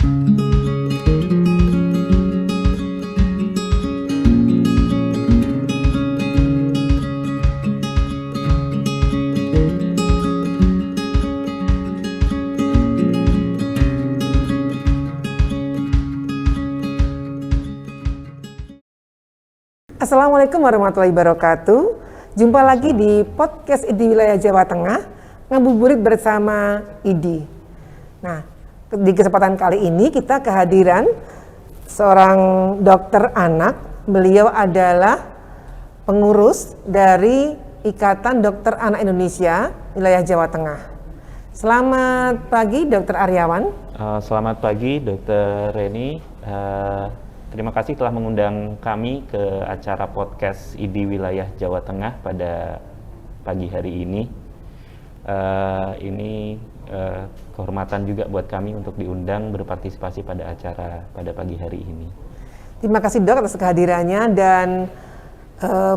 Assalamualaikum warahmatullahi wabarakatuh. Jumpa lagi di podcast IDI Wilayah Jawa Tengah, ngabuburit bersama IDI. Nah, di kesempatan kali ini kita kehadiran seorang dokter anak. Beliau adalah pengurus dari Ikatan Dokter Anak Indonesia Wilayah Jawa Tengah. Selamat pagi, Dokter Aryawan. Selamat pagi, Dokter Reni. Terima kasih telah mengundang kami ke acara podcast IDI Wilayah Jawa Tengah pada pagi hari ini. Ini kehormatan juga buat kami untuk diundang berpartisipasi pada acara pada pagi hari ini. Terima kasih Dok atas kehadirannya, dan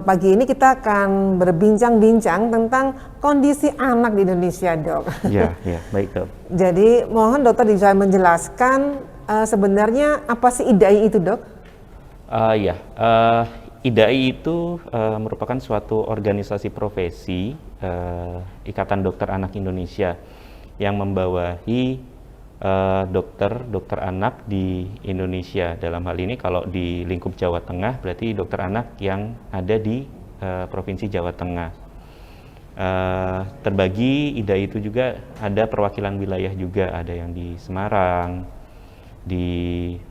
pagi ini kita akan berbincang-bincang tentang kondisi anak di Indonesia, Dok. Ya, baik Dok. Jadi mohon dokter bisa menjelaskan sebenarnya apa sih IDAI itu, Dok? IDAI itu merupakan suatu organisasi profesi Ikatan Dokter Anak Indonesia yang membawahi dokter anak di Indonesia. Dalam hal ini kalau di lingkup Jawa Tengah berarti dokter anak yang ada di Provinsi Jawa Tengah. Terbagi IDAI itu juga ada perwakilan wilayah juga, ada yang di Semarang, di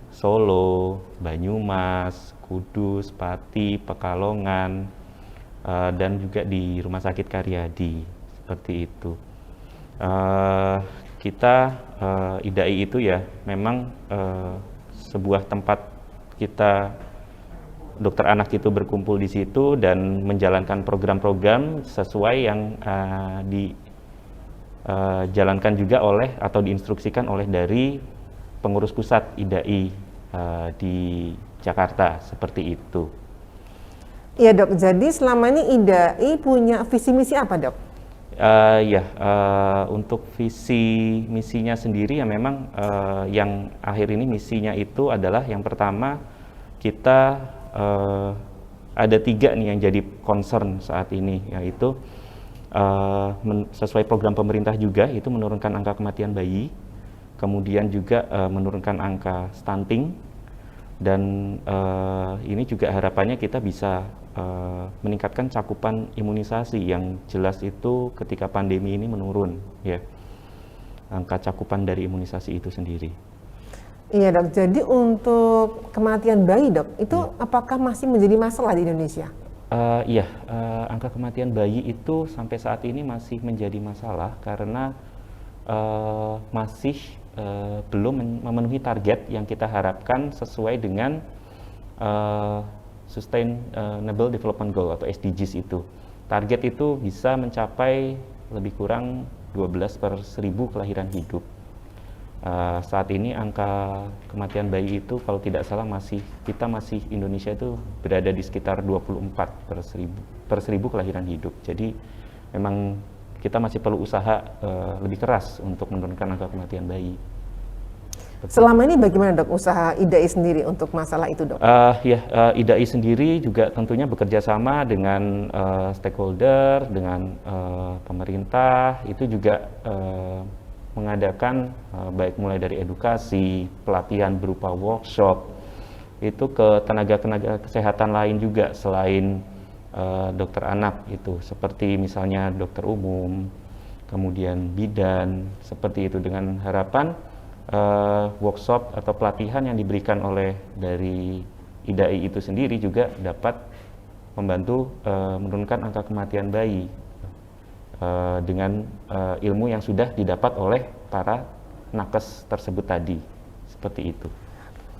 Solo, Banyumas, Kudus, Pati, Pekalongan, dan juga di Rumah Sakit Karyadi, seperti itu. IDAI itu ya memang sebuah tempat kita dokter anak itu berkumpul di situ dan menjalankan program-program sesuai yang dijalankan juga oleh atau diinstruksikan oleh dari pengurus pusat IDAI di Jakarta, seperti itu. Iya Dok, jadi selama ini IDAI punya visi misi apa Dok? Untuk visi misinya sendiri ya memang yang akhir ini misinya itu adalah yang pertama kita ada 3 nih yang jadi concern saat ini, yaitu sesuai program pemerintah juga itu menurunkan angka kematian bayi, kemudian juga menurunkan angka stunting, dan ini juga harapannya kita bisa meningkatkan cakupan imunisasi yang jelas itu ketika pandemi ini menurun ya, angka cakupan dari imunisasi itu sendiri. Iya Dok, jadi untuk kematian bayi Dok, itu apakah masih menjadi masalah di Indonesia? Angka kematian bayi itu sampai saat ini masih menjadi masalah karena masih belum memenuhi target yang kita harapkan sesuai dengan Sustainable Development Goal atau SDGs itu. Target itu bisa mencapai lebih kurang 12 per 1000 kelahiran hidup. Saat ini angka kematian bayi itu kalau tidak salah Indonesia itu berada di sekitar 24 per 1000 kelahiran hidup. Jadi memang kita masih perlu usaha lebih keras untuk menurunkan angka kematian bayi. Selama ini bagaimana Dok usaha IDAI sendiri untuk masalah itu Dok? IDAI sendiri juga tentunya bekerja sama dengan stakeholder, dengan pemerintah, itu juga mengadakan baik mulai dari edukasi, pelatihan berupa workshop, itu ke tenaga kesehatan lain juga selain dokter anak itu, seperti misalnya dokter umum, kemudian bidan, seperti itu, dengan harapan workshop atau pelatihan yang diberikan oleh dari IDAI itu sendiri juga dapat membantu menurunkan angka kematian bayi dengan ilmu yang sudah didapat oleh para nakes tersebut tadi, seperti itu.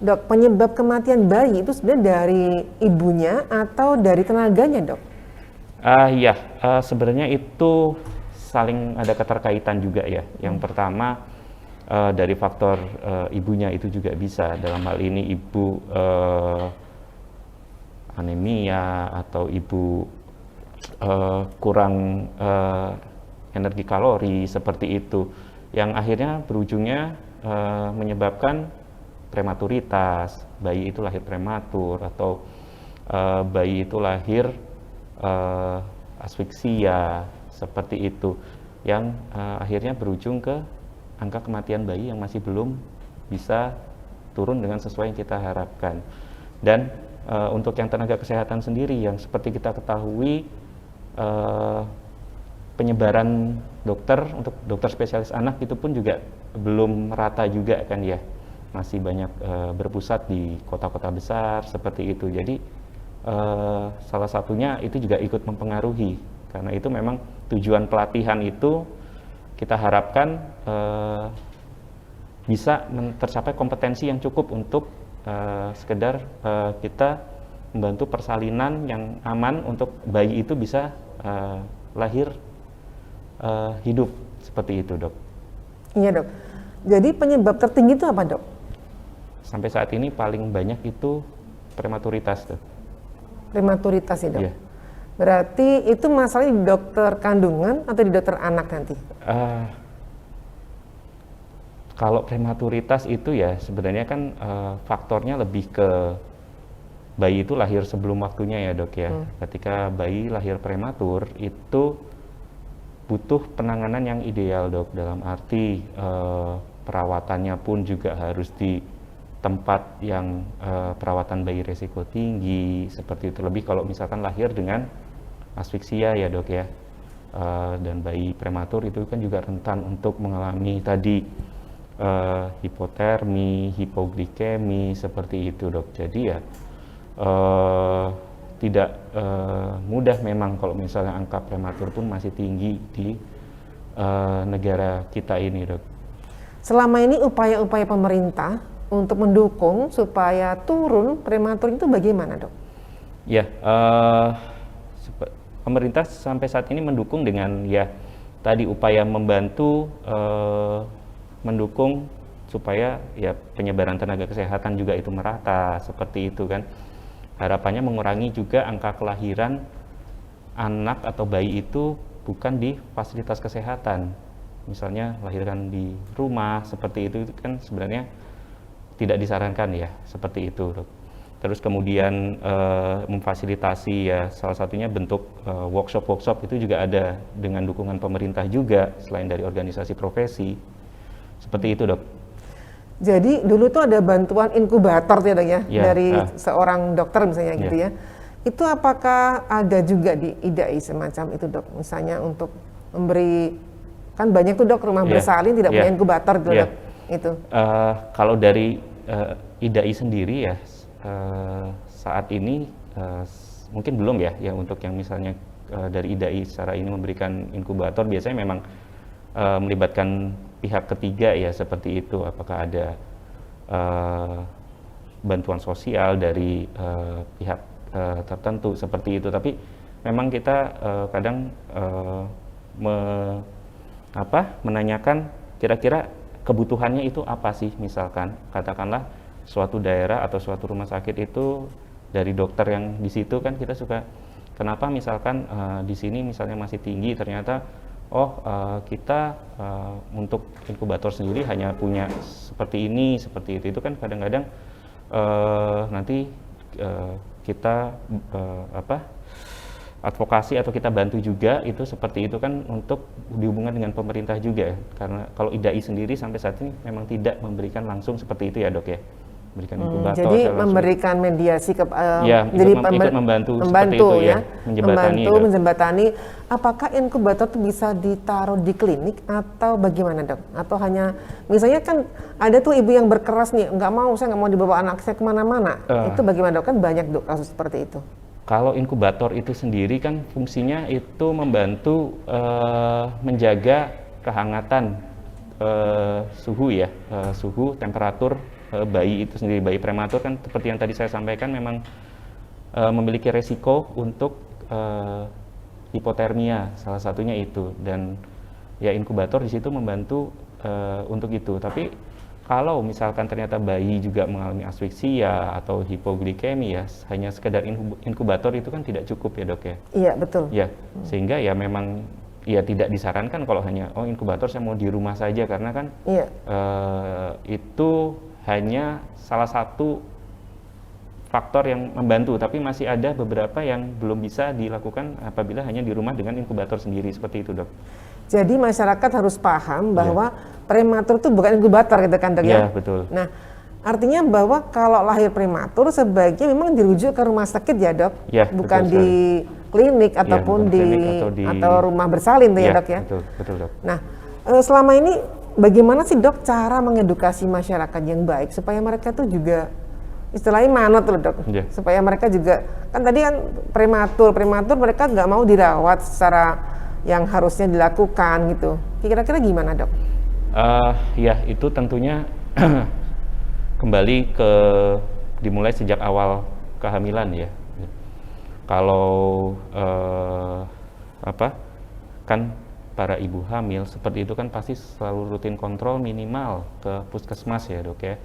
Dok, penyebab kematian bayi itu sebenarnya dari ibunya atau dari tenaganya Dok? Sebenarnya itu saling ada keterkaitan juga ya. Yang pertama dari faktor ibunya itu juga bisa, dalam hal ini ibu anemia atau ibu kurang energi kalori, seperti itu, yang akhirnya berujungnya menyebabkan prematuritas, bayi itu lahir prematur, atau bayi itu lahir asfiksia, seperti itu, yang akhirnya berujung ke angka kematian bayi yang masih belum bisa turun dengan sesuai yang kita harapkan. Dan untuk yang tenaga kesehatan sendiri, yang seperti kita ketahui penyebaran dokter untuk dokter spesialis anak itu pun juga belum merata juga kan ya, masih banyak berpusat di kota-kota besar seperti itu. Jadi salah satunya itu juga ikut mempengaruhi, karena itu memang tujuan pelatihan itu kita harapkan bisa tercapai kompetensi yang cukup untuk sekedar kita membantu persalinan yang aman untuk bayi itu bisa lahir hidup, seperti itu, Dok. Iya, Dok. Jadi penyebab tertinggi itu apa, Dok? Sampai saat ini paling banyak itu prematuritas, Dok. Prematuritas ya, Dok? Iya. Berarti itu masalahnya di dokter kandungan atau di dokter anak nanti? Kalau prematuritas itu ya sebenarnya kan faktornya lebih ke bayi itu lahir sebelum waktunya ya, Dok ya. Ketika bayi lahir prematur itu butuh penanganan yang ideal, Dok, dalam arti perawatannya pun juga harus di tempat yang perawatan bayi resiko tinggi, seperti itu. Lebih kalau misalkan lahir dengan asfiksia ya, Dok ya, dan bayi prematur itu kan juga rentan untuk mengalami tadi hipotermi, hipoglikemi, seperti itu, Dok. Jadi ya tidak mudah memang kalau misalnya angka prematur pun masih tinggi di negara kita ini, Dok. Selama ini upaya-upaya pemerintah untuk mendukung supaya turun prematur itu bagaimana, Dok? Ya, pemerintah sampai saat ini mendukung dengan ya tadi upaya membantu mendukung supaya ya penyebaran tenaga kesehatan juga itu merata, seperti itu kan. Harapannya mengurangi juga angka kelahiran anak atau bayi itu bukan di fasilitas kesehatan. Misalnya lahirkan di rumah, seperti itu kan sebenarnya tidak disarankan ya, seperti itu, Dok. Terus kemudian memfasilitasi ya, salah satunya bentuk workshop-workshop itu juga ada dengan dukungan pemerintah juga, selain dari organisasi profesi, seperti itu, Dok. Jadi dulu tuh ada bantuan inkubator ya, Dok ya, dari seorang dokter misalnya gitu ya. Itu apakah ada juga di IDAI semacam itu, Dok? Misalnya untuk memberi, kan banyak tuh, Dok, rumah bersalin tidak punya inkubator gitu, Dok. Itu. Kalau dari IDAI sendiri ya saat ini mungkin belum ya untuk yang misalnya dari IDAI secara ini memberikan inkubator, biasanya memang melibatkan pihak ketiga ya, seperti itu. Apakah ada bantuan sosial dari pihak tertentu, seperti itu. Tapi memang kita kadang menanyakan kira-kira kebutuhannya itu apa sih. Misalkan katakanlah suatu daerah atau suatu rumah sakit itu dari dokter yang di situ kan kita suka, kenapa misalkan di sini misalnya masih tinggi, ternyata kita untuk inkubator sendiri hanya punya seperti ini, seperti itu kan kadang-kadang nanti kita advokasi atau kita bantu juga itu, seperti itu kan, untuk dihubungkan dengan pemerintah juga, karena kalau IDAI sendiri sampai saat ini memang tidak memberikan langsung seperti itu ya, Dok ya, memberikan inkubator. Jadi memberikan mediasi ke jadi ikut membantu seperti itu ya, menjembatani. Apakah inkubator itu bisa ditaruh di klinik atau bagaimana, Dok? Atau hanya misalnya kan ada tuh ibu yang berkeras nih, saya nggak mau dibawa anak saya kemana-mana. Itu bagaimana, Dok? Kan banyak, Dok, kasus seperti itu. Kalau inkubator itu sendiri kan fungsinya itu membantu menjaga kehangatan suhu ya, suhu temperatur bayi itu sendiri. Bayi prematur kan seperti yang tadi saya sampaikan memang memiliki resiko untuk hipotermia, salah satunya itu, dan ya inkubator di situ membantu untuk itu. Tapi kalau misalkan ternyata bayi juga mengalami asfiksia atau hipoglikemi ya, hanya sekedar inkubator itu kan tidak cukup ya, Dok ya. Iya, betul. Ya, sehingga ya memang ya tidak disarankan kalau hanya inkubator saya mau di rumah saja, karena kan itu hanya salah satu faktor yang membantu, tapi masih ada beberapa yang belum bisa dilakukan apabila hanya di rumah dengan inkubator sendiri, seperti itu, Dok. Jadi masyarakat harus paham bahwa prematur itu bukan inkubator gitu kan, Dok, ya? Iya, betul. Nah, artinya bahwa kalau lahir prematur sebaiknya memang dirujuk ke rumah sakit ya, Dok? Ya, bukan betul di klinik ataupun bukan klinik atau rumah bersalin tuh ya, Dok, ya? Betul, Dok. Nah, selama ini bagaimana sih, Dok, cara mengedukasi masyarakat yang baik supaya mereka tuh juga istilahnya manut loh, Dok, supaya mereka juga, kan tadi kan prematur mereka nggak mau dirawat secara yang harusnya dilakukan gitu. Kira-kira gimana, Dok? Ya, itu tentunya kembali ke dimulai sejak awal kehamilan ya. Kalau kan para ibu hamil seperti itu kan pasti selalu rutin kontrol minimal ke puskesmas ya, Dok, ya.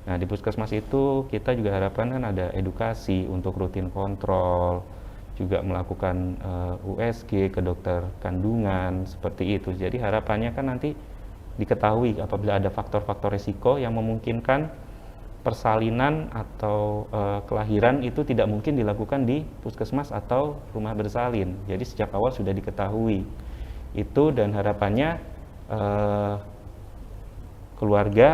Nah, di puskesmas itu kita juga harapkan kan ada edukasi untuk rutin kontrol, juga melakukan USG ke dokter kandungan, seperti itu. Jadi harapannya kan nanti diketahui apabila ada faktor-faktor risiko yang memungkinkan persalinan atau kelahiran itu tidak mungkin dilakukan di puskesmas atau rumah bersalin. Jadi sejak awal sudah diketahui itu, dan harapannya keluarga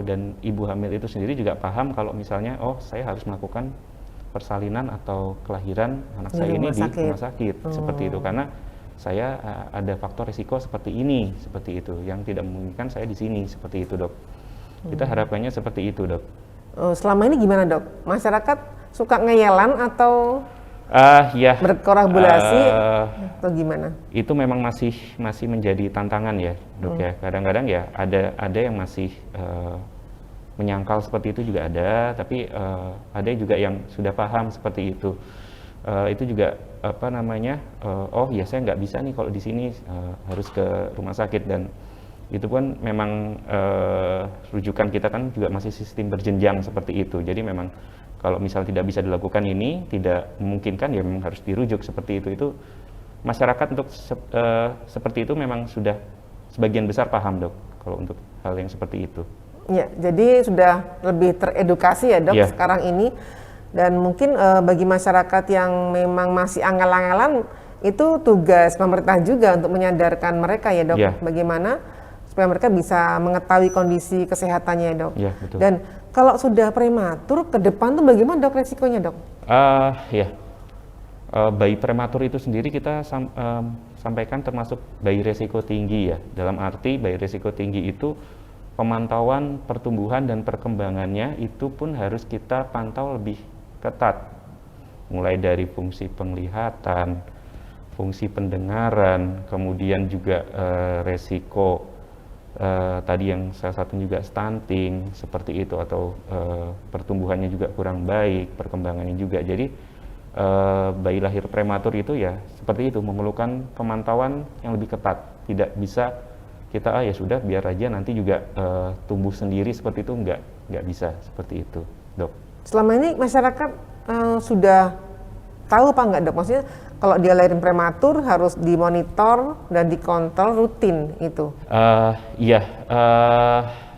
dan ibu hamil itu sendiri juga paham kalau misalnya saya harus melakukan persalinan atau kelahiran anak saya ini di rumah sakit seperti itu, karena saya ada faktor risiko seperti ini, seperti itu yang tidak memungkinkan saya di sini, seperti itu, Dok. Kita harapannya seperti itu, Dok. Selama ini gimana, Dok? Masyarakat suka ngeyelan atau ya, berkorabulasi atau gimana? Itu memang masih menjadi tantangan ya, Dok, ya. Kadang-kadang ya ada yang masih menyangkal seperti itu juga ada, tapi ada juga yang sudah paham seperti itu. Itu juga ya saya nggak bisa nih kalau di sini, harus ke rumah sakit, dan itu pun memang rujukan kita kan juga masih sistem berjenjang seperti itu. Jadi memang kalau misal tidak bisa dilakukan ini, tidak memungkinkan, ya memang harus dirujuk seperti itu. Itu masyarakat untuk seperti itu memang sudah sebagian besar paham, Dok, kalau untuk hal yang seperti itu. Ya, jadi sudah lebih teredukasi ya, Dok, sekarang ini. Dan mungkin bagi masyarakat yang memang masih angel-angelan, itu tugas pemerintah juga untuk menyadarkan mereka ya, Dok, bagaimana supaya mereka bisa mengetahui kondisi kesehatannya ya, Dok. Ya, betul. Dan kalau sudah prematur ke depan tuh bagaimana, Dok, resikonya, Dok? Bayi prematur itu sendiri kita sampaikan termasuk bayi resiko tinggi ya. Dalam arti bayi resiko tinggi itu pemantauan pertumbuhan dan perkembangannya itu pun harus kita pantau lebih ketat. Mulai dari fungsi penglihatan, fungsi pendengaran, kemudian juga resiko tadi yang salah satunya juga stunting seperti itu, atau pertumbuhannya juga kurang baik, perkembangannya juga. Jadi bayi lahir prematur itu ya seperti itu, memerlukan pemantauan yang lebih ketat. Tidak bisa kita ya sudah biar aja nanti juga tumbuh sendiri seperti itu, nggak bisa seperti itu, Dok. Selama ini masyarakat sudah tahu apa nggak, Dok? Maksudnya kalau dia lahirin prematur harus dimonitor dan dikontrol rutin itu?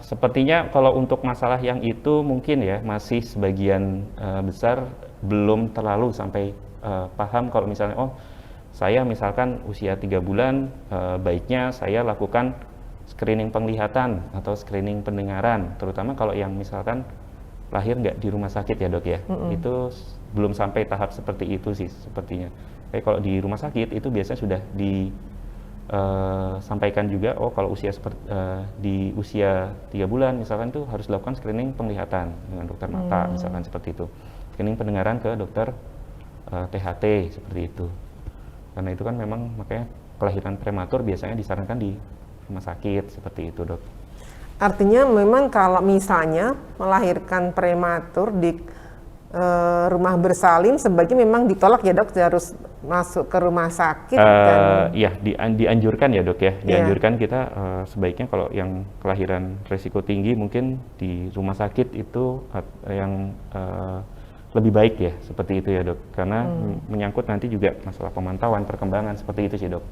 Sepertinya kalau untuk masalah yang itu mungkin ya masih sebagian besar belum terlalu sampai paham kalau misalnya saya misalkan usia 3 bulan baiknya saya lakukan screening penglihatan atau screening pendengaran, terutama kalau yang misalkan lahir nggak di rumah sakit ya, Dok, ya. Itu belum sampai tahap seperti itu sih sepertinya. Kalau di rumah sakit itu biasanya sudah disampaikan juga, kalau usia di usia 3 bulan misalkan tuh harus dilakukan screening penglihatan dengan dokter mata, misalkan seperti itu. Screening pendengaran ke dokter THT seperti itu. Karena itu kan memang makanya kelahiran prematur biasanya disarankan di rumah sakit seperti itu, Dok. Artinya memang kalau misalnya melahirkan prematur di rumah bersalin sebaiknya memang ditolak ya, Dok, harus masuk ke rumah sakit. Dianjurkan ya, Dok, ya. Dianjurkan kita sebaiknya kalau yang kelahiran resiko tinggi mungkin di rumah sakit itu yang lebih baik ya, seperti itu ya, Dok. Karena menyangkut nanti juga masalah pemantauan perkembangan seperti itu sih, Dok.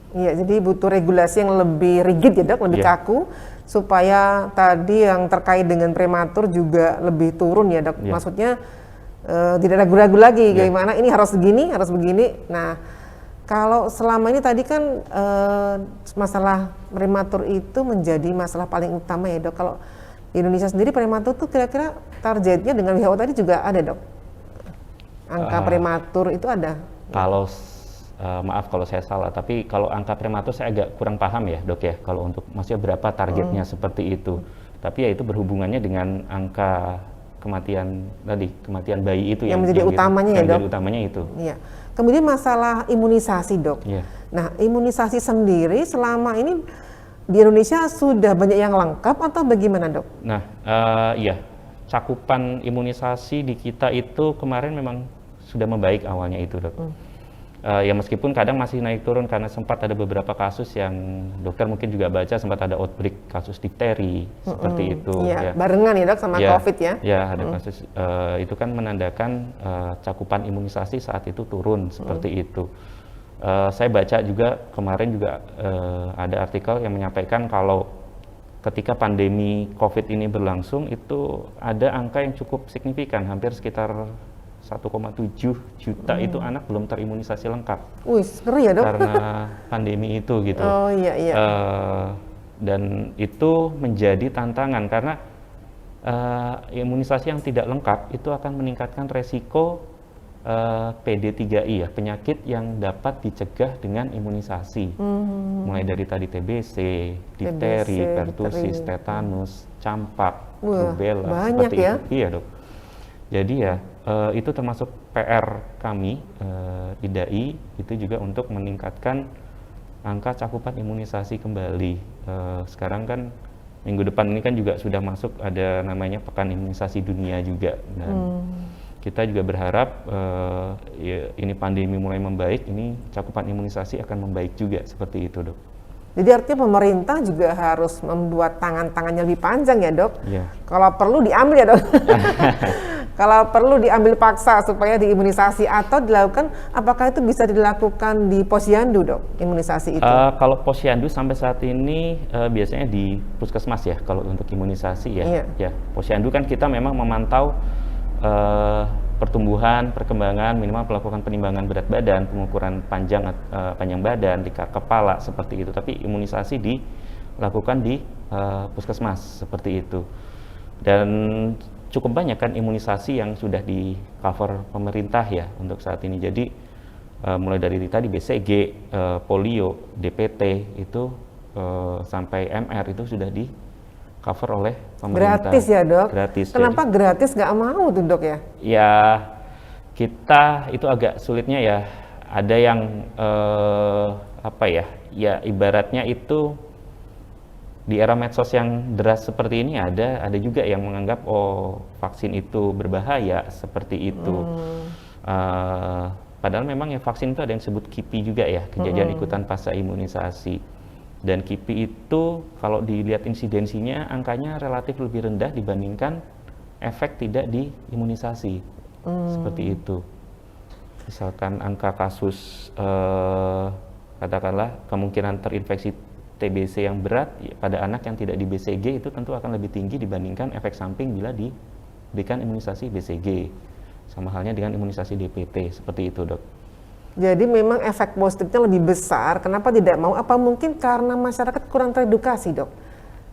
Iya, jadi butuh regulasi yang lebih rigid ya dok, lebih Iya. kaku supaya tadi yang terkait dengan prematur juga lebih turun ya dok. Iya. Maksudnya tidak ragu-ragu lagi Iya. gimana ini harus begini, harus begini. Nah, kalau selama ini tadi kan masalah prematur itu menjadi masalah paling utama ya dok. Kalau di Indonesia sendiri prematur tuh kira-kira targetnya dengan WHO tadi juga ada dok? Angka prematur itu ada? Kalau maaf kalau saya salah, tapi kalau angka prematur saya agak kurang paham ya dok ya, kalau untuk maksudnya berapa targetnya seperti itu. Tapi ya itu berhubungannya dengan angka kematian tadi, kematian bayi itu Yang menjadi utamanya ya, yang dok? menjadi utamanya itu. Iya. Kemudian masalah imunisasi dok. Iya. Nah, imunisasi sendiri selama ini di Indonesia sudah banyak yang lengkap atau bagaimana dok? Nah, iya, cakupan imunisasi di kita itu kemarin memang sudah membaik awalnya itu dok. Ya meskipun kadang masih naik turun karena sempat ada beberapa kasus yang dokter mungkin juga baca sempat ada outbreak kasus difteri seperti itu. Iya, barengan ya dok sama Ya, COVID ya? ya ada kasus itu kan menandakan cakupan imunisasi saat itu turun seperti itu. Saya baca juga kemarin juga ada artikel yang menyampaikan kalau ketika pandemi COVID ini berlangsung itu ada angka yang cukup signifikan, hampir sekitar 1,7 juta itu anak belum terimunisasi lengkap Wih, ngeri ya dok? karena pandemi itu gitu. Oh iya, iya. Dan itu menjadi tantangan karena imunisasi yang tidak lengkap itu akan meningkatkan resiko PD3I ya, penyakit yang dapat dicegah dengan imunisasi. Mulai dari tadi TBC, difteri, pertusis, tetanus, campak, Wah, rubella, banyak seperti ya. itu. Iya dok. Jadi ya itu termasuk PR kami IDAI itu juga untuk meningkatkan angka cakupan imunisasi kembali. Sekarang kan minggu depan ini kan juga sudah masuk ada namanya Pekan Imunisasi Dunia juga, dan kita juga berharap ya, ini pandemi mulai membaik, ini cakupan imunisasi akan membaik juga seperti itu dok. Jadi artinya pemerintah juga harus membuat tangan-tangannya lebih panjang ya dok? Iya. Kalau perlu diambil ya dok? Kalau perlu diambil paksa supaya diimunisasi atau dilakukan, apakah itu bisa dilakukan di posyandu dok, imunisasi itu? Kalau posyandu sampai saat ini biasanya di puskesmas ya kalau untuk imunisasi ya. Iya. Ya, posyandu kan kita memang memantau pertumbuhan, perkembangan, minimal melakukan penimbangan berat badan, pengukuran panjang badan, tingkat kepala seperti itu. Tapi imunisasi dilakukan di puskesmas seperti itu. Dan cukup banyak kan imunisasi yang sudah di cover pemerintah ya untuk saat ini. Jadi mulai dari tadi BCG, polio, DPT itu sampai MR itu sudah di cover oleh pemerintah. Gratis ya dok? Gratis. Kenapa gratis nggak mau tuh dok ya? Ya kita itu agak sulitnya ya. Ada yang apa ya? Ya ibaratnya itu di era medsos yang deras seperti ini ada juga yang menganggap oh vaksin itu berbahaya seperti itu. Padahal memang ya vaksin itu ada yang disebut KIPI juga ya, kejadian ikutan pasca imunisasi. Dan KIPI itu kalau dilihat insidensinya angkanya relatif lebih rendah dibandingkan efek tidak diimunisasi. Seperti itu. Misalkan angka kasus katakanlah kemungkinan terinfeksi TBC yang berat pada anak yang tidak di BCG itu tentu akan lebih tinggi dibandingkan efek samping bila diberikan imunisasi BCG. Sama halnya dengan imunisasi DPT, seperti itu dok. Jadi memang efek positifnya lebih besar, kenapa tidak mau? Apa mungkin karena masyarakat kurang teredukasi dok?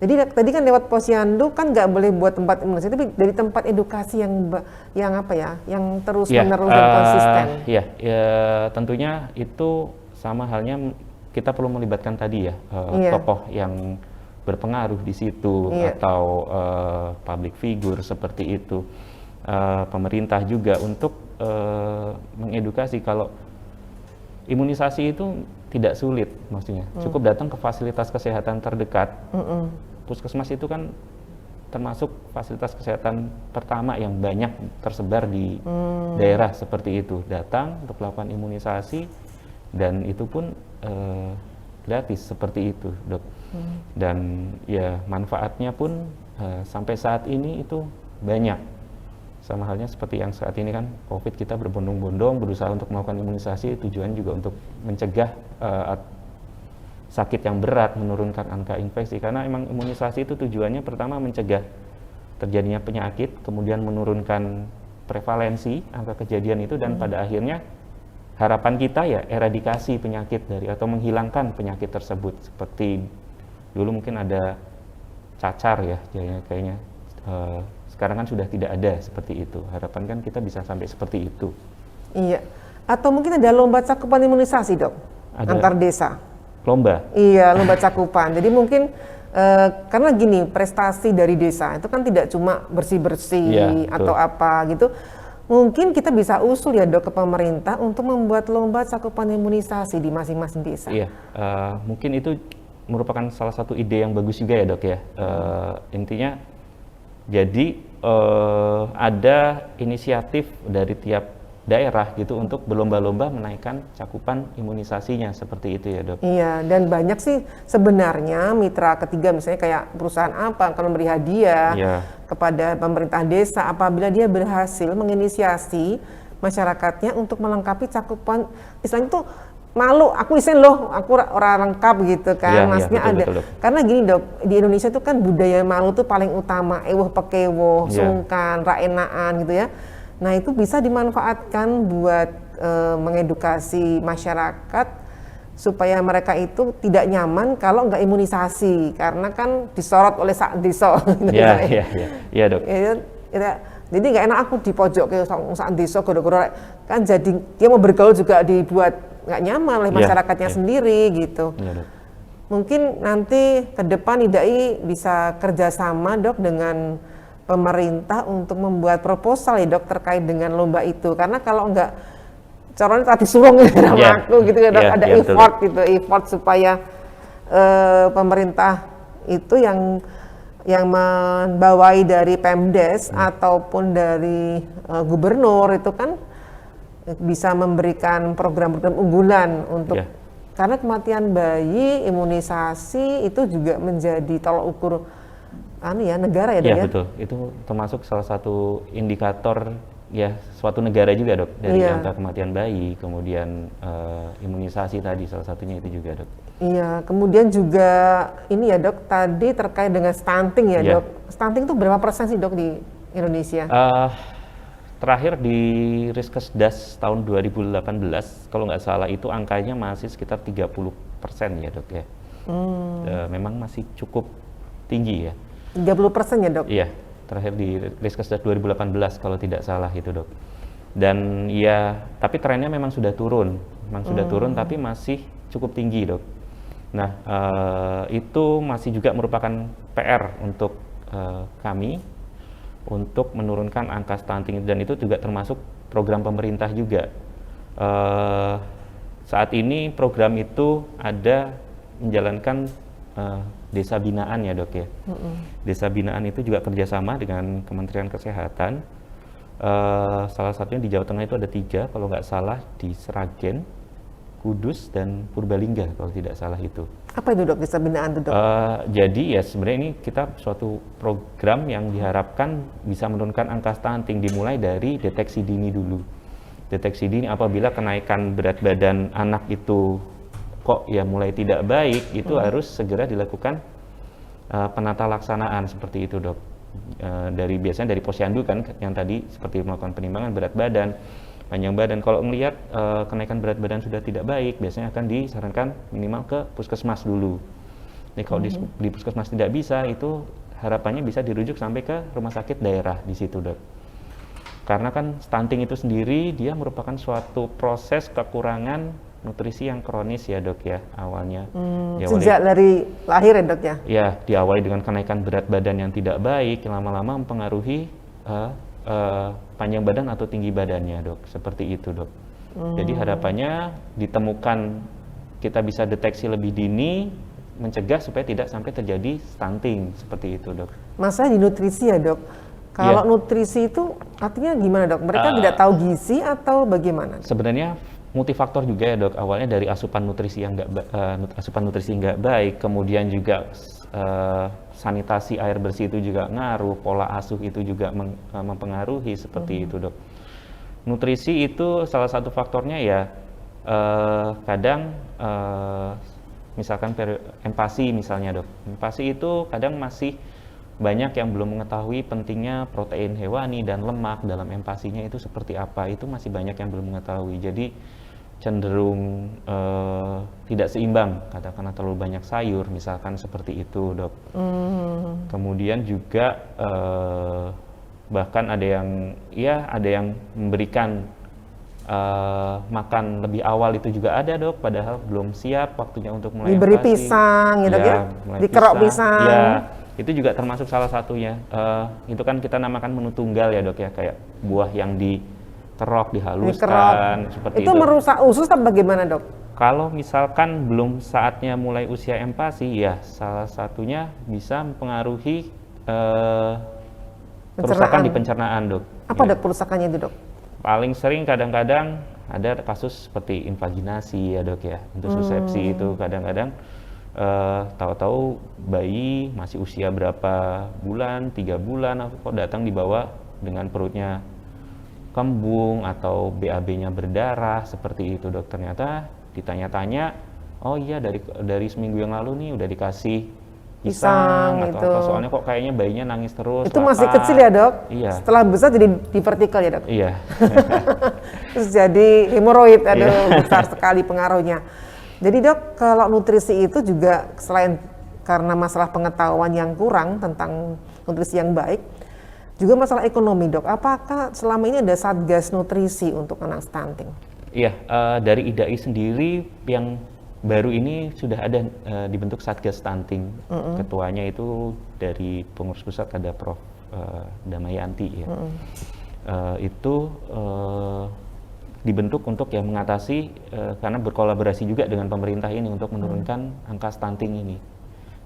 Jadi tadi kan lewat posyandu kan nggak boleh buat tempat imunisasi, tapi dari tempat edukasi yang apa ya, yang terus menerus dan konsisten. Iya, ya, tentunya itu sama halnya kita perlu melibatkan tadi ya tokoh yang berpengaruh di situ atau public figure seperti itu, pemerintah juga untuk mengedukasi kalau imunisasi itu tidak sulit, maksudnya cukup datang ke fasilitas kesehatan terdekat. Puskesmas itu kan termasuk fasilitas kesehatan pertama yang banyak tersebar di daerah seperti itu. Datang untuk melakukan imunisasi dan itu pun gratis seperti itu, dok. Dan ya manfaatnya pun sampai saat ini itu banyak. Sama halnya seperti yang saat ini kan COVID, kita berbondong-bondong berusaha untuk melakukan imunisasi, tujuan juga untuk mencegah sakit yang berat, menurunkan angka infeksi. Karena emang imunisasi itu tujuannya pertama mencegah terjadinya penyakit, kemudian menurunkan prevalensi angka kejadian itu, dan pada akhirnya harapan kita ya eradikasi penyakit dari atau menghilangkan penyakit tersebut. Seperti dulu mungkin ada cacar ya, kayaknya sekarang kan sudah tidak ada seperti itu. Harapan kan kita bisa sampai seperti itu. Iya. Atau mungkin ada lomba cakupan imunisasi, Dok, antar desa. Lomba? Iya, lomba cakupan. Jadi mungkin karena gini, prestasi dari desa itu kan tidak cuma bersih-bersih atau apa gitu. Mungkin kita bisa usul ya, Dok, ke pemerintah untuk membuat lomba cakupan imunisasi di masing-masing desa. Iya, mungkin itu merupakan salah satu ide yang bagus juga ya, Dok ya. Intinya jadi ada inisiatif dari tiap daerah gitu untuk berlomba-lomba menaikkan cakupan imunisasinya, seperti itu ya, Dok. Iya, dan banyak sih sebenarnya mitra ketiga, misalnya kayak perusahaan apa akan memberi hadiah kepada pemerintah desa apabila dia berhasil menginisiasi masyarakatnya untuk melengkapi cakupan. Istilahnya itu malu, aku isen loh, aku orang lengkap gitu kan, maksudnya ada. Betul. Karena gini, Dok, di Indonesia itu kan budaya malu tuh paling utama, ewoh pekewoh, sungkan, raenaan gitu ya. Nah itu bisa dimanfaatkan buat mengedukasi masyarakat supaya mereka itu tidak nyaman kalau nggak imunisasi, karena kan disorot oleh sak deso. Iya, Dok. Jadi nggak enak aku di pojok ke sak deso, gara-gara kan jadi dia mau bergaul juga dibuat nggak nyaman oleh masyarakatnya sendiri gitu. Mungkin nanti ke depan IDAI bisa kerjasama, Dok, dengan pemerintah untuk membuat proposal ya, Dok, terkait dengan lomba itu. Karena kalau nggak, caranya tadi surung aku gitu ya, Dok, ada effort gitu, effort supaya pemerintah itu yang membawai dari Pemdes ataupun dari gubernur itu kan bisa memberikan program-program unggulan untuk karena kematian bayi, imunisasi itu juga menjadi tolak ukur negara ya, Dok, ya? Betul. Itu termasuk salah satu indikator ya suatu negara juga, Dok, dari angka kematian bayi, kemudian imunisasi tadi salah satunya itu juga, Dok. Iya, kemudian juga ini ya, Dok, tadi terkait dengan stunting ya, Dok. Stunting itu berapa persen sih, Dok, di Indonesia? Terakhir di Riskesdas tahun 2018, kalau nggak salah itu angkanya masih sekitar 30% ya, Dok ya. Memang masih cukup tinggi ya. 30% ya, Dok? Iya, terakhir di Riskesdas 2018 kalau tidak salah itu, Dok. Dan ya, tapi trennya memang sudah turun, tapi masih cukup tinggi, Dok. Nah, itu masih juga merupakan PR untuk kami untuk menurunkan angka stunting, dan itu juga termasuk program pemerintah juga. Saat ini program itu ada menjalankan desa binaan ya, Dok ya. Desa binaan itu juga kerjasama dengan Kementerian Kesehatan. Salah satunya di Jawa Tengah itu ada 3 kalau nggak salah, di Sragen, Kudus, dan Purbalingga kalau tidak salah itu. Apa itu, Dok, desa binaan itu, Dok? Jadi ya sebenarnya ini kita suatu program yang diharapkan bisa menurunkan angka stunting, dimulai dari deteksi dini dulu. Deteksi dini apabila kenaikan berat badan anak itu kok ya mulai tidak baik, itu harus segera dilakukan penata laksanaan seperti itu, Dok. Biasanya dari posyandu kan yang tadi seperti melakukan penimbangan berat badan, panjang badan. Kalau melihat kenaikan berat badan sudah tidak baik, biasanya akan disarankan minimal ke puskesmas dulu. Jadi kalau di puskesmas tidak bisa, itu harapannya bisa dirujuk sampai ke rumah sakit daerah di situ, Dok. Karena kan stunting itu sendiri dia merupakan suatu proses kekurangan nutrisi yang kronis ya, Dok ya, awalnya. Sejak dari lahir ya, Dok ya? Ya, diawali dengan kenaikan berat badan yang tidak baik, lama-lama mempengaruhi panjang badan atau tinggi badannya, Dok. Seperti itu, Dok. Jadi harapannya ditemukan, kita bisa deteksi lebih dini, mencegah supaya tidak sampai terjadi stunting, seperti itu, Dok. Masalah di nutrisi ya, Dok. Kalau nutrisi itu artinya gimana, Dok? Mereka tidak tahu gizi atau bagaimana? Sebenarnya multifaktor juga ya, Dok. Awalnya dari asupan nutrisi yang nggak baik, kemudian juga sanitasi air bersih itu juga ngaruh, pola asuh itu juga mempengaruhi seperti itu, Dok. Nutrisi itu salah satu faktornya ya, kadang misalkan empasi misalnya dok. Empasi itu kadang masih banyak yang belum mengetahui pentingnya protein hewani dan lemak dalam empasinya itu seperti apa. Itu masih banyak yang belum mengetahui. Jadi cenderung tidak seimbang, katakanlah terlalu banyak sayur misalkan seperti itu dok. Kemudian juga bahkan ada yang memberikan makan lebih awal itu juga ada dok, padahal belum siap waktunya untuk mulai Diberi empasi. pisang gitu ya, mulai dikerok pisang. Ya, itu juga termasuk salah satunya. Itu kan kita namakan menu tunggal ya dok ya, kayak buah yang dikerok, dihaluskan, seperti itu. Itu merusak usus atau bagaimana dok? Kalau misalkan belum saatnya mulai usia empasi, ya salah satunya bisa mempengaruhi kerusakan di pencernaan dok. Apa dok kerusakannya itu dok? Paling sering kadang-kadang ada kasus seperti invaginasi ya dok ya, untuk susepsi itu kadang-kadang tahu-tahu bayi masih usia berapa bulan, 3 bulan, kok datang dibawa dengan perutnya kembung atau BAB-nya berdarah seperti itu dok. Ternyata ditanya-tanya, oh iya dari seminggu yang lalu nih udah dikasih pisang atau itu. apa, soalnya kok kayaknya bayinya nangis terus. Itu masih kecil ya dok? Iya. Setelah besar jadi divertikal ya dok? Iya. Terus jadi hemoroid, besar sekali pengaruhnya. Jadi dok, kalau nutrisi itu juga selain karena masalah pengetahuan yang kurang tentang nutrisi yang baik, juga masalah ekonomi dok. Apakah selama ini ada satgas nutrisi untuk anak stunting? Iya, dari IDAI sendiri yang baru ini sudah ada dibentuk Satgas Stunting. Ketuanya itu dari pengurus pusat ada Prof. Damayanti ya. Itu dibentuk untuk ya mengatasi karena berkolaborasi juga dengan pemerintah ini untuk menurunkan angka stunting ini.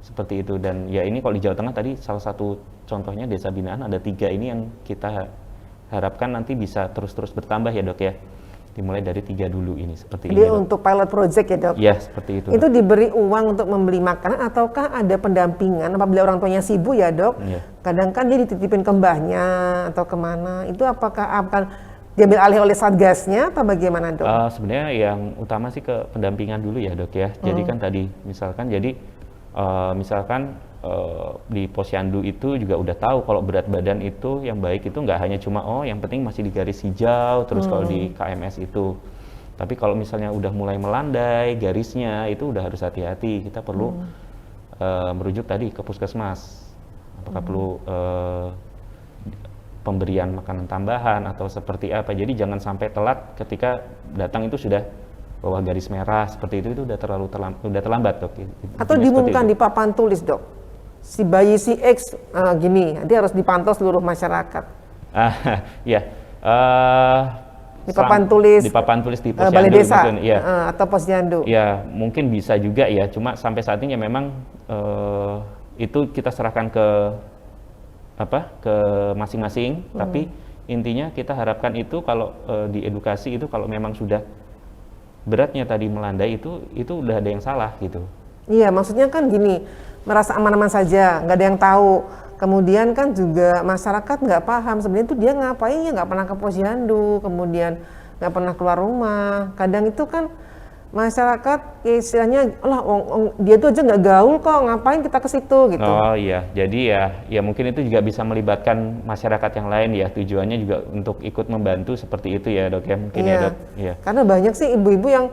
Seperti itu, dan ya ini kalau di Jawa Tengah tadi salah satu contohnya desa binaan ada 3 ini yang kita harapkan nanti bisa terus-terus bertambah ya dok ya. Dimulai dari 3 dulu ini seperti Jadi ini. Jadi untuk pilot project ya dok? Iya seperti itu. Itu diberi uang untuk membeli makanan ataukah ada pendampingan apabila orang tuanya sibuk ya dok? Iya. Kadang kan dia dititipin ke mbahnya atau kemana, itu apakah akan diambil alih oleh satgasnya atau bagaimana dok? Sebenarnya yang utama sih ke pendampingan dulu ya dok ya. Jadi kan tadi misalkan di posyandu itu juga udah tahu kalau berat badan itu yang baik itu nggak hanya cuma yang penting masih di garis hijau terus kalau di KMS itu, tapi kalau misalnya udah mulai melandai garisnya itu udah harus hati-hati, kita perlu merujuk tadi ke puskesmas, apakah perlu pemberian makanan tambahan atau seperti apa. Jadi jangan sampai telat, ketika datang itu sudah bawah garis merah seperti itu udah terlambat dok. Atau diumumkan di papan tulis dok, si bayi si X gini, nanti harus dipantau seluruh masyarakat. Ya. Di papan tulis. Di papan tulis di posyandu. Balai desa. Ya. Atau posyandu. Ya mungkin bisa juga ya. Cuma sampai saat ini ya memang itu kita serahkan ke masing-masing. Tapi intinya kita harapkan itu kalau di edukasi itu kalau memang sudah beratnya tadi melandai itu udah ada yang salah gitu. Iya, maksudnya kan gini, merasa aman-aman saja, nggak ada yang tahu. Kemudian kan juga masyarakat nggak paham sebenarnya itu dia ngapain ya, nggak pernah ke posyandu, kemudian nggak pernah keluar rumah. Kadang itu kan masyarakat istilahnya, lah dia tuh aja nggak gaul kok, ngapain kita ke situ gitu. Oh iya, jadi ya mungkin itu juga bisa melibatkan masyarakat yang lain ya, tujuannya juga untuk ikut membantu seperti itu ya dok ya, mungkin ya dok. Iya. Karena banyak sih ibu-ibu yang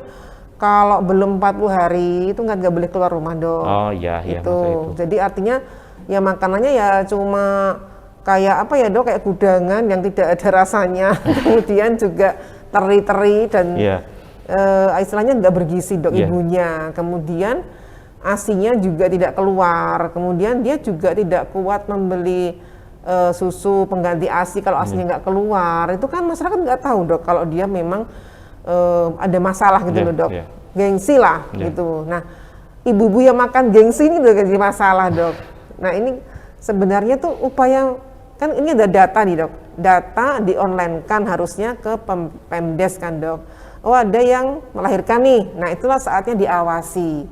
kalau belum 40 hari itu nggak boleh keluar rumah dok. Oh iya, itu. Jadi artinya ya makanannya ya cuma kayak apa ya dok, kayak gudangan yang tidak ada rasanya, kemudian juga teri-teri dan istilahnya nggak bergizi dok ibunya, kemudian asinya juga tidak keluar, kemudian dia juga tidak kuat membeli susu pengganti asi kalau asinya nggak keluar. Itu kan masyarakat nggak tahu dok kalau dia memang ada masalah gitu loh dok, gengsi lah gitu. Nah ibu-ibu yang makan gengsi ini udah jadi masalah dok. Nah ini sebenarnya tuh upaya, kan ini ada data nih dok, data di online kan harusnya ke Pemdes kan dok. Oh ada yang melahirkan nih, nah itulah saatnya diawasi.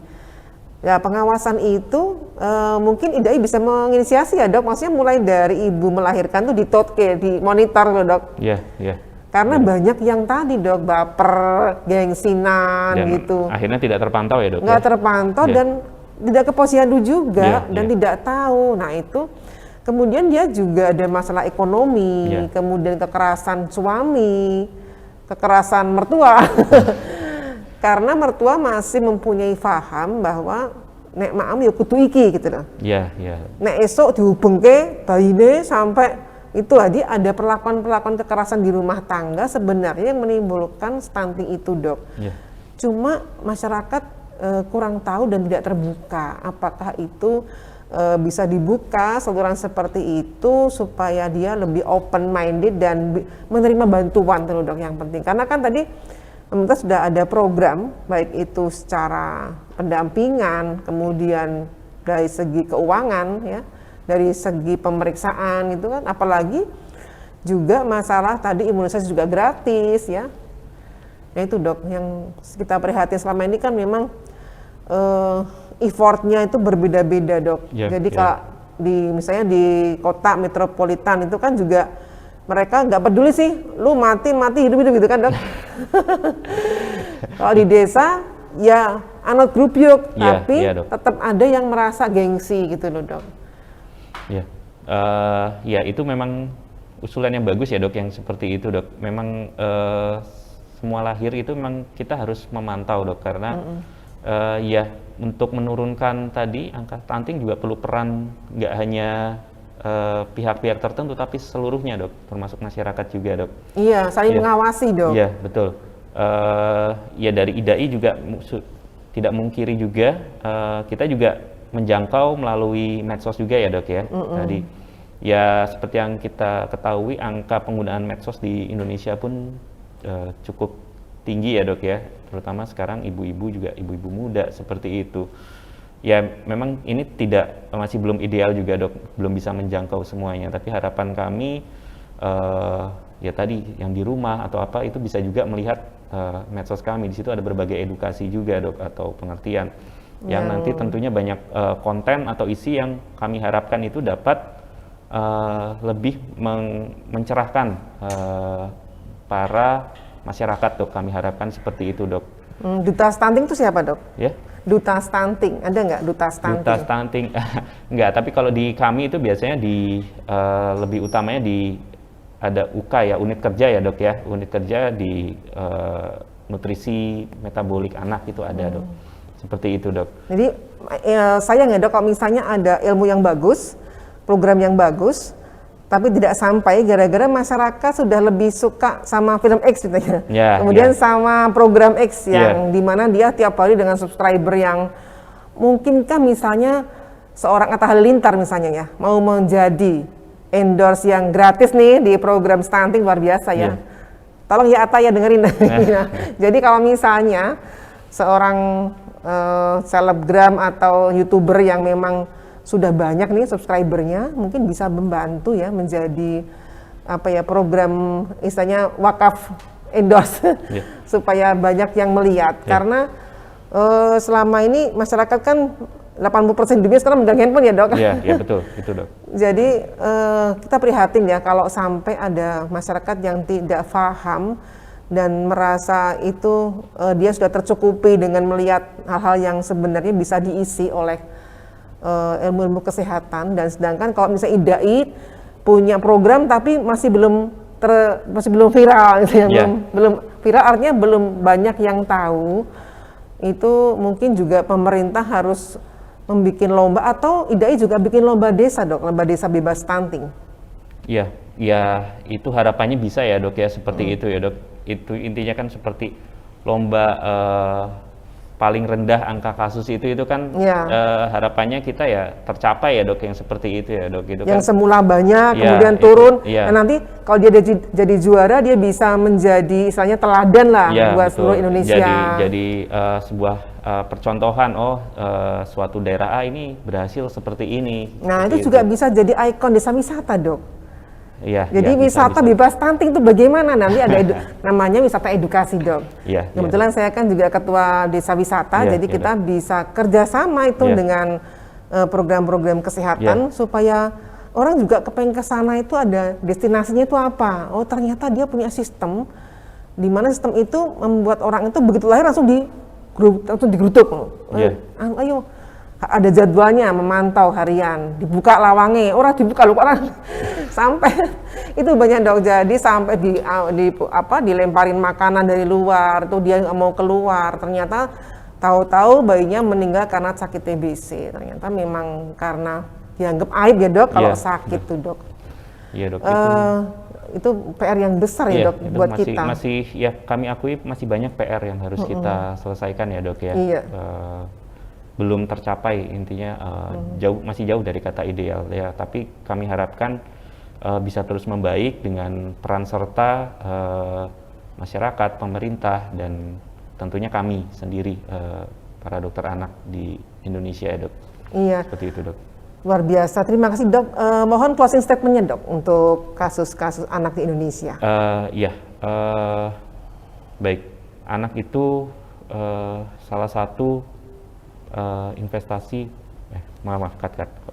Ya pengawasan itu mungkin IDAI bisa menginisiasi ya dok, maksudnya mulai dari ibu melahirkan tuh ditotke, dimonitor loh dok. Iya, iya. Karena banyak yang tadi dok, baper, gengsinan Dan gitu. akhirnya tidak terpantau ya dok? Nggak terpantau dan tidak ke posyandu juga dan Iya. tidak tahu. Nah itu kemudian dia juga ada masalah ekonomi, kemudian kekerasan suami, kekerasan mertua. Karena mertua masih mempunyai paham bahwa nek maam ya kudu iki gitu loh. Iya, iya. Nek esok dihubungke bayine sampai itu tadi ada perlakuan-perlakuan kekerasan di rumah tangga sebenarnya yang menimbulkan stunting itu dok. Iya. Cuma masyarakat kurang tahu dan tidak terbuka. Apakah itu bisa dibuka saluran seperti itu supaya dia lebih open minded dan menerima bantuan tuh dok yang penting. Karena kan tadi pemerintah sudah ada program baik itu secara pendampingan, kemudian dari segi keuangan ya, dari segi pemeriksaan itu kan, apalagi juga masalah tadi imunisasi juga gratis ya. Nah itu dok yang kita prihatin selama ini kan memang effortnya itu berbeda-beda dok. Jadi kalau misalnya di kota metropolitan itu kan juga mereka nggak peduli sih, lu mati hidup gitu kan dok. Kalau di desa ya anut grup yuk, tapi tetap ada yang merasa gengsi gitu loh dok. Ya, ya itu memang usulan yang bagus ya dok, yang seperti itu dok. Memang semua lahir itu memang kita harus memantau dok, karena ya untuk menurunkan tadi angka stunting juga perlu peran nggak hanya pihak-pihak tertentu, tapi seluruhnya dok, termasuk masyarakat juga dok. Iya, saling mengawasi dok. Iya betul. Ya dari IDAI juga tidak mungkiri juga, kita juga menjangkau melalui medsos juga ya dok ya. Tadi ya seperti yang kita ketahui, angka penggunaan medsos di Indonesia pun cukup tinggi ya dok ya, terutama sekarang ibu-ibu juga, ibu-ibu muda seperti itu. Ya memang ini masih belum ideal juga dok, belum bisa menjangkau semuanya, tapi harapan kami ya tadi yang di rumah atau apa itu bisa juga melihat medsos kami. Di situ ada berbagai edukasi juga dok, atau pengertian yang nanti tentunya banyak konten atau isi yang kami harapkan itu dapat lebih mencerahkan para masyarakat dok. Kami harapkan seperti itu dok. Duta stunting itu siapa dok? Ya? Duta stunting, ada nggak duta stunting? Duta stunting, nggak, tapi kalau di kami itu biasanya lebih utamanya ada UK ya, unit kerja ya dok ya, unit kerja di nutrisi metabolik anak itu ada dok, seperti itu dok. Jadi sayang ya dok kalau misalnya ada ilmu yang bagus, program yang bagus, tapi tidak sampai gara-gara masyarakat sudah lebih suka sama film X gitu ya. Kemudian sama program X yang dimana dia tiap hari dengan subscriber yang mungkinkah misalnya seorang Atta Halilintar misalnya ya mau menjadi endorse yang gratis nih di program stunting, luar biasa ya. Tolong ya Atta ya dengerin. Jadi kalau misalnya seorang selebgram atau YouTuber yang memang sudah banyak nih subscribernya, mungkin bisa membantu ya menjadi apa ya program istilahnya wakaf endorse supaya banyak yang melihat. Karena selama ini masyarakat kan 80% dunia sekarang megang handphone ya dok. Iya betul, itu dok. Jadi kita prihatin ya kalau sampai ada masyarakat yang tidak paham dan merasa itu dia sudah tercukupi dengan melihat hal-hal yang sebenarnya bisa diisi oleh ilmu-ilmu kesehatan. Dan sedangkan kalau misalnya IDAI punya program tapi masih belum viral gitu ya, belum viral artinya belum banyak yang tahu. Itu mungkin juga pemerintah harus membuat lomba, atau IDAI juga bikin lomba desa dok, lomba desa bebas stunting. Iya, ya itu harapannya bisa ya dok ya, seperti itu ya dok. Itu intinya kan seperti lomba paling rendah angka kasus itu kan harapannya kita ya tercapai ya dok, yang seperti itu ya dok. Gitu yang kan semula banyak kemudian turun, dan nanti kalau dia jadi juara dia bisa menjadi istilahnya teladan lah buat seluruh Indonesia. Jadi sebuah percontohan, suatu daerah A ini berhasil seperti ini. Nah itu juga bisa jadi ikon desa wisata dok. Jadi wisata bebas stunting itu bagaimana? Nanti ada namanya wisata edukasi dok. Kebetulan saya kan juga ketua desa wisata, jadi kita bisa kerjasama itu dengan program-program kesehatan supaya orang juga kepengen ke sana itu ada destinasinya itu apa. Oh ternyata dia punya sistem, di mana sistem itu membuat orang itu begitu lahir langsung digeruduk. Iya. Ayo, ada jadwalnya, memantau harian, dibuka lawangnya, orang dibuka lupa orang sampai itu banyak dok. Jadi sampai dilemparin makanan dari luar, tuh dia nggak mau keluar, ternyata tahu-tahu bayinya meninggal karena sakit TBC. Ternyata memang karena dianggap aib ya dok kalau sakit tuh dok. Iya dok. Itu PR yang besar ya dok buat kita. Masih ya kami akui masih banyak PR yang harus kita selesaikan ya dok ya. Iya. Belum tercapai intinya, masih jauh dari kata ideal ya, tapi kami harapkan bisa terus membaik dengan peran serta masyarakat, pemerintah, dan tentunya kami sendiri para dokter anak di Indonesia ya dok. Iya. Seperti itu dok. Luar biasa, terima kasih dok. Mohon closing statement-nya dok untuk kasus-kasus anak di Indonesia. Baik, anak itu salah satu investasi,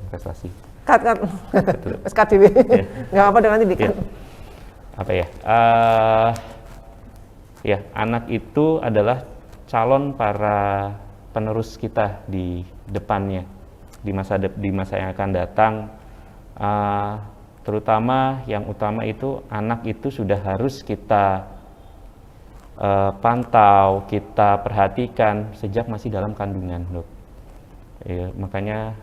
investasi. SKTB, nggak apa-apa dengan nanti dikat. Apa ya? Ya, anak itu adalah calon para penerus kita di depannya, di masa yang akan datang. Terutama yang utama itu anak itu sudah harus kita pantau, kita perhatikan sejak masih dalam kandungan, dok. Ya, makanya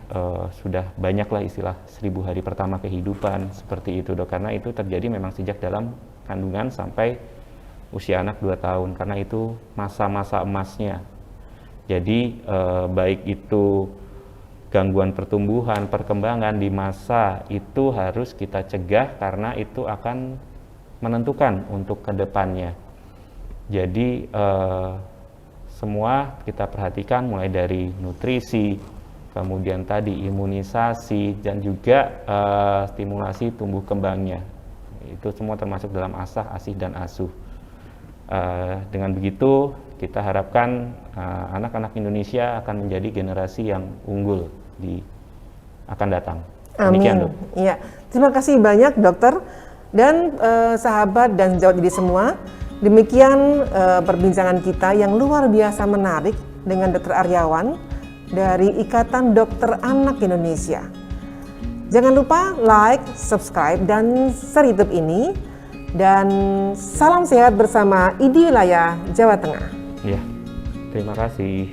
sudah banyaklah istilah 1000 hari pertama kehidupan seperti itu, dok. Karena itu terjadi memang sejak dalam kandungan sampai usia anak 2 tahun, karena itu masa-masa emasnya. Jadi baik itu gangguan pertumbuhan, perkembangan di masa itu harus kita cegah karena itu akan menentukan untuk kedepannya. Jadi semua kita perhatikan mulai dari nutrisi, kemudian tadi imunisasi, dan juga stimulasi tumbuh kembangnya. Itu semua termasuk dalam asah, asih, dan asuh. Dengan begitu kita harapkan anak-anak Indonesia akan menjadi generasi yang unggul akan datang. Amin. Demikian, dok. Iya, terima kasih banyak dokter dan sahabat dan sejawat ini semua. Demikian perbincangan kita yang luar biasa menarik dengan Dr. Aryawan dari Ikatan Dokter Anak Indonesia. Jangan lupa like, subscribe, dan share YouTube ini. Dan salam sehat bersama IDI Wilayah Jawa Tengah. Ya, terima kasih.